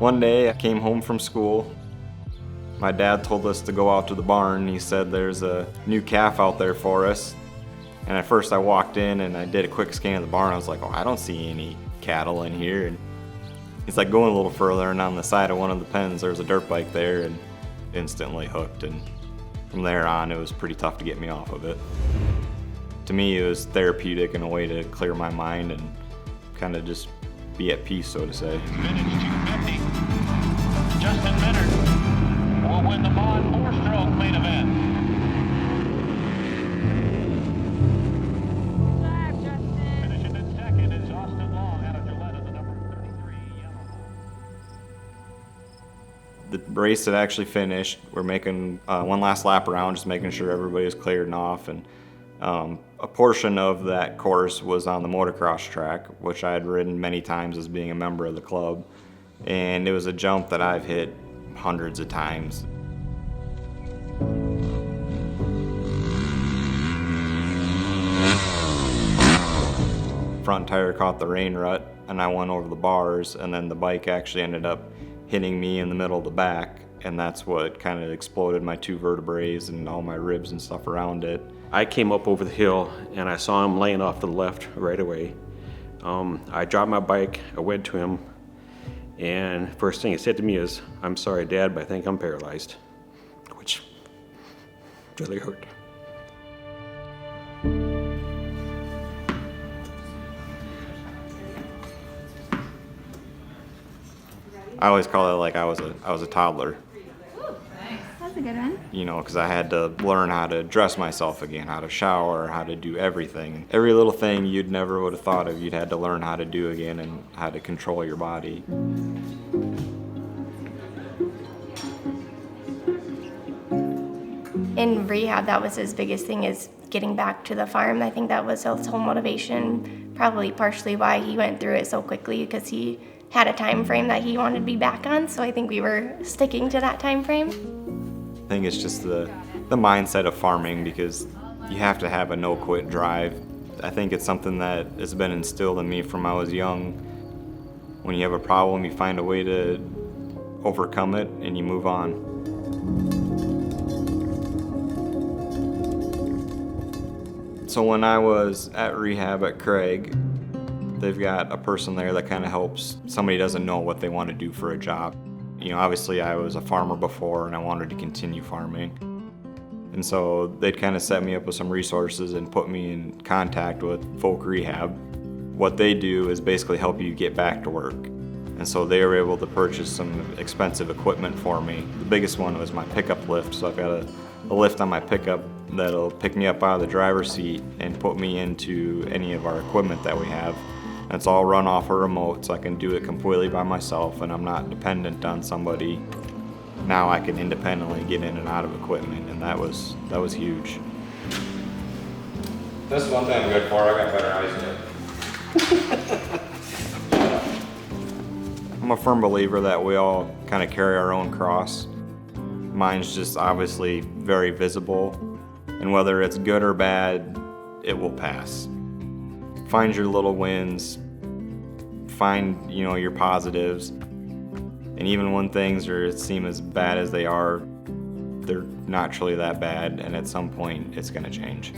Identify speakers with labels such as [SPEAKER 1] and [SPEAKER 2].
[SPEAKER 1] One day I came home from school. My dad told us to go out to the barn. He said there's a new calf out there for us. And at first I walked in and I did a quick scan of the barn. I was like, oh, I don't see any cattle in here. And he's like, going a little further, and on the side of one of the pens there was a dirt bike there, and instantly hooked. And from there on it was pretty tough to get me off of it. To me it was therapeutic and a way to clear my mind and kind of just be at peace, so to say.
[SPEAKER 2] Minutes 250. Justin Minard will win the Vaughn four-stroke main event. Finishing in second is Austin Long out of Gillette in the number 33 Yamaha.
[SPEAKER 1] The race had actually finished. We're making one last lap around, just making sure everybody was cleared and off. And a portion of that course was on the motocross track, which I had ridden many times as being a member of the club. And it was a jump that I've hit hundreds of times. Front tire caught the rain rut and I went over the bars, and then the bike actually ended up hitting me in the middle of the back, and that's what kind of exploded my two vertebrae and all my ribs and stuff around it.
[SPEAKER 3] I came up over the hill and I saw him laying off to the left right away. I dropped my bike, I went to him, and first thing he said to me is, "I'm sorry, Dad, but I think I'm paralyzed," which really hurt.
[SPEAKER 1] I always call it like I was a toddler.
[SPEAKER 4] That's a good one.
[SPEAKER 1] You know, because I had to learn how to dress myself again, how to shower, how to do everything. Every little thing you'd never would have thought of, you'd had to learn how to do again and how to control your body.
[SPEAKER 5] In rehab, that was his biggest thing, is getting back to the farm. I think that was his whole motivation, probably partially why he went through it so quickly, because he had a time frame that he wanted to be back on, so I think we were sticking to that time frame.
[SPEAKER 1] I think it's just the mindset of farming, because you have to have a no-quit drive. I think it's something that has been instilled in me from I was young. When you have a problem, you find a way to overcome it and you move on. So when I was at rehab at Craig, they've got a person there that kind of helps somebody doesn't know what they want to do for a job. You know, obviously I was a farmer before and I wanted to continue farming. And so they'd kind of set me up with some resources and put me in contact with Folk Rehab. What they do is basically help you get back to work. And so they were able to purchase some expensive equipment for me. The biggest one was my pickup lift. So I've got a lift on my pickup that'll pick me up out of the driver's seat and put me into any of our equipment that we have. And it's all run off a remote, so I can do it completely by myself, and I'm not dependent on somebody. Now I can independently get in and out of equipment, and that was huge. This is one thing I'm good for. I got better eyes yet. I'm a firm believer that we all kind of carry our own cross. Mine's just obviously very visible, and whether it's good or bad, it will pass. Find your little wins, find, you know, your positives, and even when things seem as bad as they are, they're not truly that bad, and at some point it's going to change.